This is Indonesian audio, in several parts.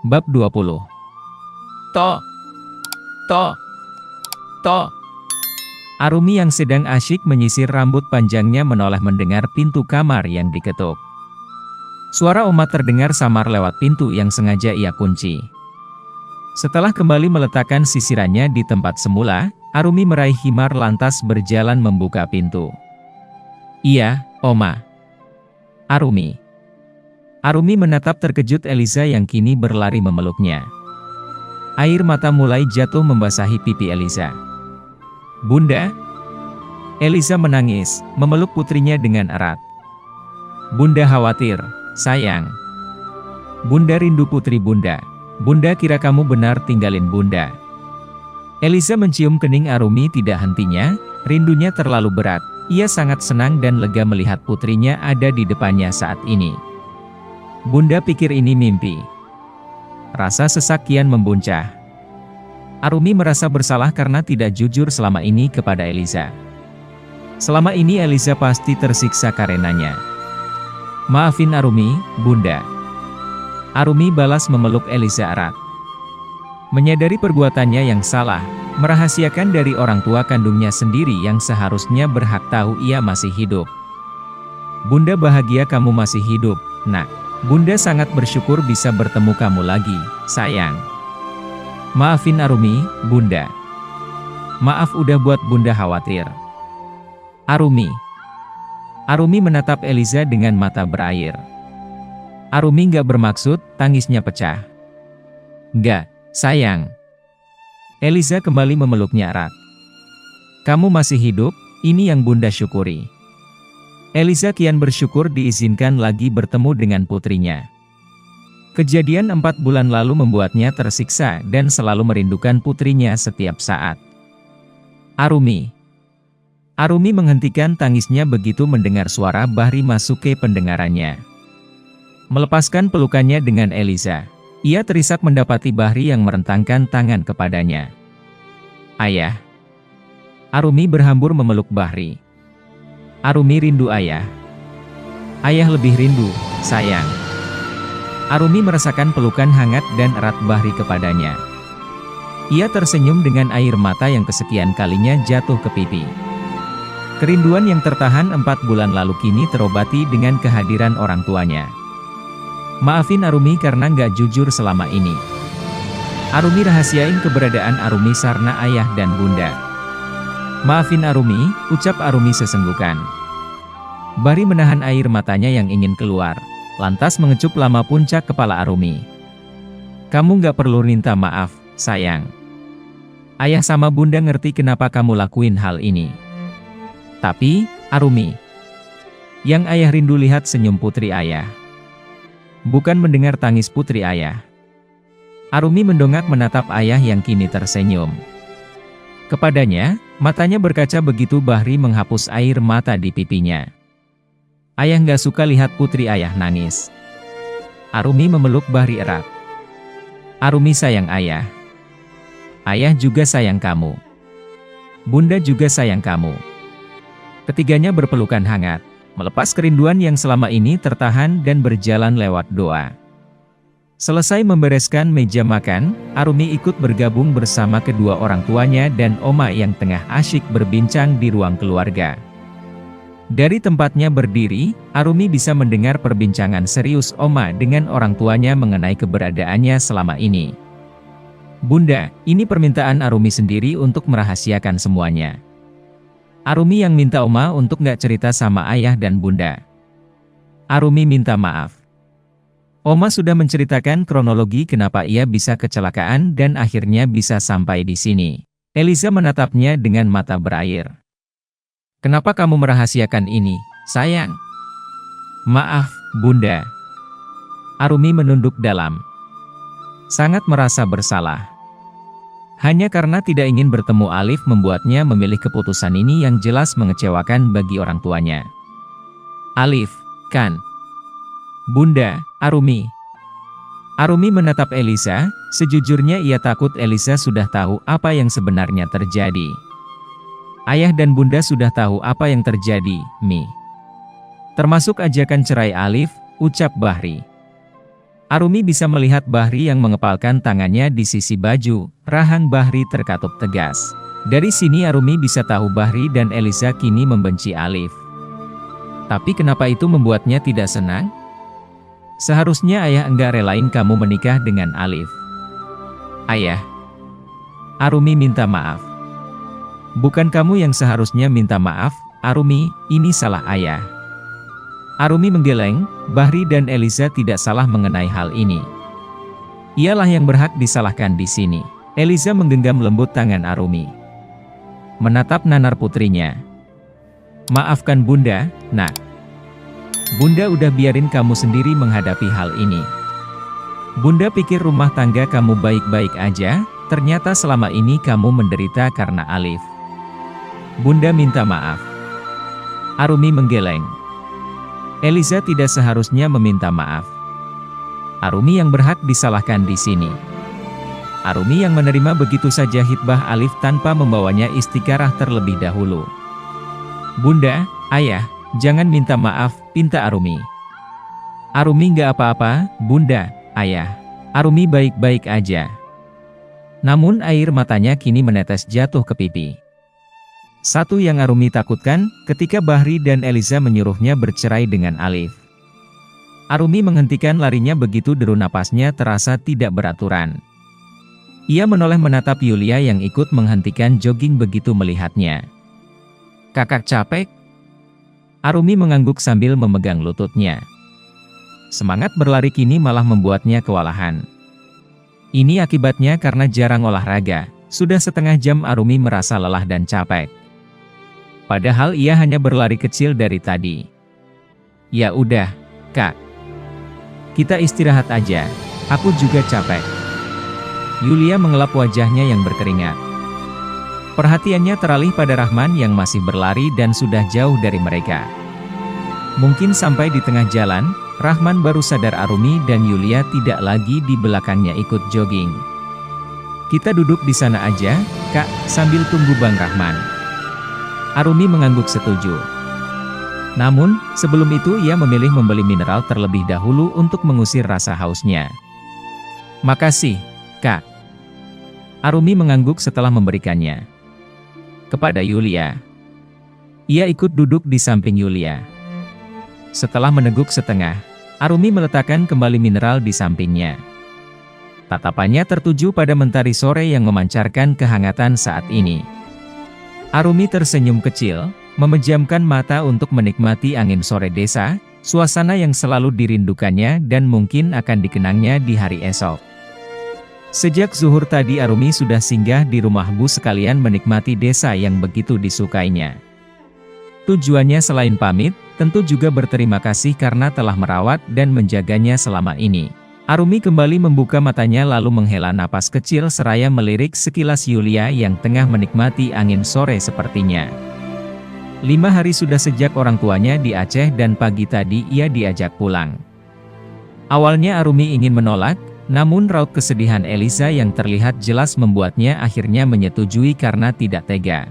Bab 20. To. Arumi yang sedang asyik menyisir rambut panjangnya menoleh mendengar pintu kamar yang diketuk. Suara Oma terdengar samar lewat pintu yang sengaja ia kunci. Setelah kembali meletakkan sisirannya di tempat semula, Arumi meraih himar lantas berjalan membuka pintu. "Iya, Oma." Arumi menatap terkejut Eliza yang kini berlari memeluknya. Air mata mulai jatuh membasahi pipi Eliza. "Bunda?" Eliza menangis, memeluk putrinya dengan erat. "Bunda khawatir, sayang. Bunda rindu putri Bunda. Bunda kira kamu benar tinggalin Bunda." Eliza mencium kening Arumi tidak hentinya, rindunya terlalu berat. Ia sangat senang dan lega melihat putrinya ada di depannya saat ini. Bunda pikir ini mimpi. Rasa sesak kian membuncah. Arumi merasa bersalah karena tidak jujur selama ini kepada Eliza. Selama ini Eliza pasti tersiksa karenanya. "Maafin Arumi, Bunda." Arumi balas memeluk Eliza erat. Menyadari perbuatannya yang salah, merahasiakan dari orang tua kandungnya sendiri yang seharusnya berhak tahu ia masih hidup. "Bunda bahagia kamu masih hidup, nak. Bunda sangat bersyukur bisa bertemu kamu lagi, sayang. Maafin Arumi, Bunda. Maaf udah buat Bunda khawatir." Arumi menatap Eliza dengan mata berair. Arumi nggak bermaksud, tangisnya pecah. "Nggak, sayang." Eliza kembali memeluknya erat. "Kamu masih hidup, ini yang Bunda syukuri." Eliza kian bersyukur diizinkan lagi bertemu dengan putrinya. Kejadian 4 bulan lalu membuatnya tersiksa dan selalu merindukan putrinya setiap saat. Arumi menghentikan tangisnya begitu mendengar suara Bahri masuk ke pendengarannya. Melepaskan pelukannya dengan Eliza, ia terisak mendapati Bahri yang merentangkan tangan kepadanya. "Ayah." Arumi berhambur memeluk Bahri. "Arumi rindu ayah." "Ayah lebih rindu, sayang." Arumi merasakan pelukan hangat dan erat Bahri kepadanya. Ia tersenyum dengan air mata yang kesekian kalinya jatuh ke pipi. Kerinduan yang tertahan 4 bulan lalu kini terobati dengan kehadiran orang tuanya. "Maafin Arumi karena nggak jujur selama ini." Arumi rahasiain keberadaan Arumi sarna ayah dan bunda. "Maafin Arumi," ucap Arumi sesenggukan. Bahri menahan air matanya yang ingin keluar, lantas mengecup lama puncak kepala Arumi. "Kamu nggak perlu minta maaf, sayang. Ayah sama Bunda ngerti kenapa kamu lakuin hal ini. Tapi, Arumi, yang ayah rindu lihat senyum putri ayah. Bukan mendengar tangis putri ayah." Arumi mendongak menatap ayah yang kini tersenyum. Kepadanya, matanya berkaca begitu Bahri menghapus air mata di pipinya. "Ayah nggak suka lihat putri ayah nangis." Arumi memeluk Bahri erat. "Arumi sayang ayah. Ayah juga sayang kamu. Bunda juga sayang kamu." Ketiganya berpelukan hangat, melepas kerinduan yang selama ini tertahan dan berjalan lewat doa. Selesai membereskan meja makan, Arumi ikut bergabung bersama kedua orang tuanya dan Oma yang tengah asyik berbincang di ruang keluarga. Dari tempatnya berdiri, Arumi bisa mendengar perbincangan serius Oma dengan orang tuanya mengenai keberadaannya selama ini. "Bunda, ini permintaan Arumi sendiri untuk merahasiakan semuanya. Arumi yang minta Oma untuk nggak cerita sama ayah dan Bunda. Arumi minta maaf. Oma sudah menceritakan kronologi kenapa ia bisa kecelakaan dan akhirnya bisa sampai di sini." Eliza menatapnya dengan mata berair. "Kenapa kamu merahasiakan ini, sayang?" "Maaf, Bunda." Arumi menunduk dalam. Sangat merasa bersalah. Hanya karena tidak ingin bertemu Alif membuatnya memilih keputusan ini yang jelas mengecewakan bagi orang tuanya. "Alif, kan?" "Bunda, Arumi." Arumi menatap Eliza, sejujurnya ia takut Eliza sudah tahu apa yang sebenarnya terjadi. "Ayah dan Bunda sudah tahu apa yang terjadi, Mi. Termasuk ajakan cerai Alif," ucap Bahri. Arumi bisa melihat Bahri yang mengepalkan tangannya di sisi baju. Rahang Bahri terkatup tegas. Dari sini Arumi bisa tahu Bahri dan Eliza kini membenci Alif. Tapi kenapa itu membuatnya tidak senang? Seharusnya ayah enggak relain kamu menikah dengan Alif. Ayah. Arumi minta maaf. Bukan kamu yang seharusnya minta maaf, Arumi, ini salah ayah. Arumi menggeleng, Bahri dan Eliza tidak salah mengenai hal ini. Ialah yang berhak disalahkan di sini. Eliza menggenggam lembut tangan Arumi. Menatap nanar putrinya. Maafkan Bunda, nak. Bunda udah biarin kamu sendiri menghadapi hal ini. Bunda pikir rumah tangga kamu baik-baik aja, ternyata selama ini kamu menderita karena Alif. Bunda minta maaf. Arumi menggeleng. Eliza tidak seharusnya meminta maaf. Arumi yang berhak disalahkan di sini. Arumi yang menerima begitu saja hitbah Alif tanpa membawanya istiqarah terlebih dahulu. Bunda, ayah, jangan minta maaf, pinta Arumi. Arumi nggak apa-apa, Bunda, ayah. Arumi baik-baik aja. Namun air matanya kini menetes jatuh ke pipi. Satu yang Arumi takutkan, ketika Bahri dan Eliza menyuruhnya bercerai dengan Alif. Arumi menghentikan larinya begitu deru napasnya terasa tidak beraturan. Ia menoleh menatap Yulia yang ikut menghentikan jogging begitu melihatnya. Kakak capek? Arumi mengangguk sambil memegang lututnya. Semangat berlari kini malah membuatnya kewalahan. Ini akibatnya karena jarang olahraga, sudah setengah jam Arumi merasa lelah dan capek. Padahal ia hanya berlari kecil dari tadi. Ya udah, Kak. Kita istirahat aja, aku juga capek. Yulia mengelap wajahnya yang berkeringat. Perhatiannya teralih pada Rahman yang masih berlari dan sudah jauh dari mereka. Mungkin sampai di tengah jalan, Rahman baru sadar Arumi dan Yulia tidak lagi di belakangnya ikut jogging. Kita duduk di sana aja, Kak, sambil tunggu Bang Rahman. Arumi mengangguk setuju. Namun, sebelum itu ia memilih membeli mineral terlebih dahulu untuk mengusir rasa hausnya. Makasih, Kak. Arumi mengangguk setelah memberikannya kepada Yulia. Ia ikut duduk di samping Yulia. Setelah meneguk setengah, Arumi meletakkan kembali mineral di sampingnya. Tatapannya tertuju pada mentari sore yang memancarkan kehangatan saat ini. Arumi tersenyum kecil, memejamkan mata untuk menikmati angin sore desa, suasana yang selalu dirindukannya dan mungkin akan dikenangnya di hari esok. Sejak zuhur tadi Arumi sudah singgah di rumah Bu sekalian menikmati desa yang begitu disukainya. Tujuannya selain pamit, tentu juga berterima kasih karena telah merawat dan menjaganya selama ini. Arumi kembali membuka matanya lalu menghela napas kecil seraya melirik sekilas Yulia yang tengah menikmati angin sore sepertinya. 5 hari sudah sejak orang tuanya di Aceh dan pagi tadi ia diajak pulang. Awalnya Arumi ingin menolak, namun raut kesedihan Eliza yang terlihat jelas membuatnya akhirnya menyetujui karena tidak tega.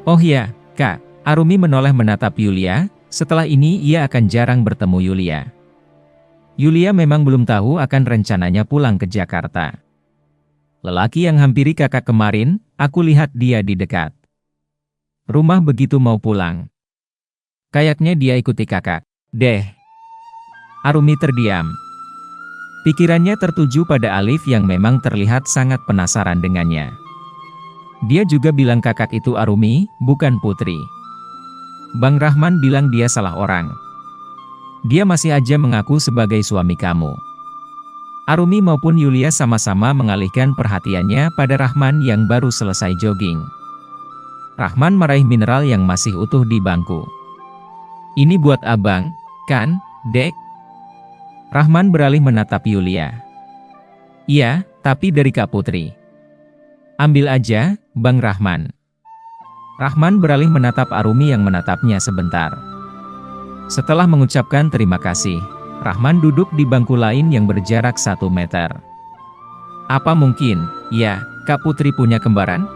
Oh ya, Kak, Arumi menoleh menatap Yulia, setelah ini ia akan jarang bertemu Yulia. Yulia memang belum tahu akan rencananya pulang ke Jakarta. Lelaki yang hampiri kakak kemarin, aku lihat dia di dekat rumah begitu mau pulang. Kayaknya dia ikuti kakak, deh. Arumi terdiam. Pikirannya tertuju pada Alif yang memang terlihat sangat penasaran dengannya. Dia juga bilang kakak itu Arumi, bukan Putri. Bang Rahman bilang dia salah orang. Dia masih aja mengaku sebagai suami kamu. Arumi maupun Yulia sama-sama mengalihkan perhatiannya pada Rahman yang baru selesai jogging. Rahman meraih mineral yang masih utuh di bangku. Ini buat abang, kan, Dek? Rahman beralih menatap Yulia. Iya, tapi dari Kak Putri. Ambil aja, Bang Rahman. Rahman beralih menatap Arumi yang menatapnya sebentar. Setelah mengucapkan terima kasih, Rahman duduk di bangku lain yang berjarak 1 meter. Apa mungkin, ya, Kak Putri punya kembaran?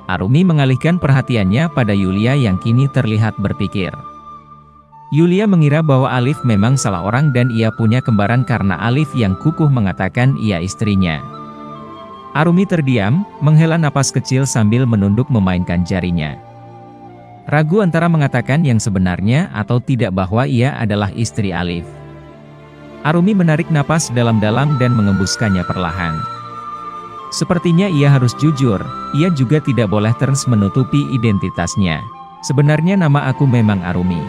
Arumi mengalihkan perhatiannya pada Yulia yang kini terlihat berpikir. Yulia mengira bahwa Alif memang salah orang dan ia punya kembaran karena Alif yang kukuh mengatakan ia istrinya. Arumi terdiam, menghela napas kecil sambil menunduk memainkan jarinya. Ragu antara mengatakan yang sebenarnya atau tidak bahwa ia adalah istri Alif. Arumi menarik napas dalam-dalam dan mengembuskannya perlahan. Sepertinya ia harus jujur, ia juga tidak boleh terus menutupi identitasnya. Sebenarnya nama aku memang Arumi.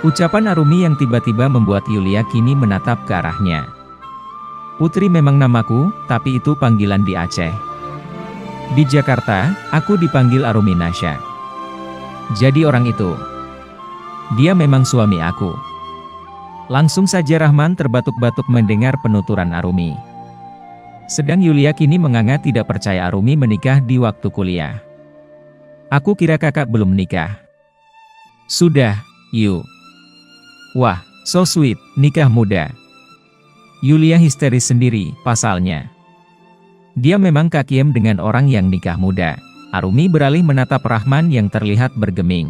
Ucapan Arumi yang tiba-tiba membuat Yulia kini menatap ke arahnya. Putri memang namaku, tapi itu panggilan di Aceh. Di Jakarta, aku dipanggil Arumi Nasya. Jadi orang itu, dia memang suami aku. Langsung saja Rahman terbatuk-batuk mendengar penuturan Arumi. Sedang Yulia kini menganga tidak percaya Arumi menikah di waktu kuliah. Aku kira kakak belum menikah. Sudah, Yu. Wah, so sweet, nikah muda. Yulia histeris sendiri, pasalnya. Dia memang kakiem dengan orang yang nikah muda. Arumi beralih menatap Rahman yang terlihat bergeming.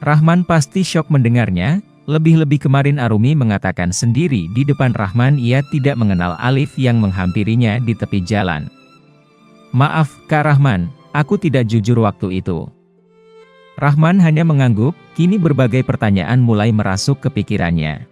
Rahman pasti syok mendengarnya, lebih-lebih kemarin Arumi mengatakan sendiri di depan Rahman ia tidak mengenal Alif yang menghampirinya di tepi jalan. Maaf, Kak Rahman, aku tidak jujur waktu itu. Rahman hanya mengangguk, kini berbagai pertanyaan mulai merasuk ke pikirannya.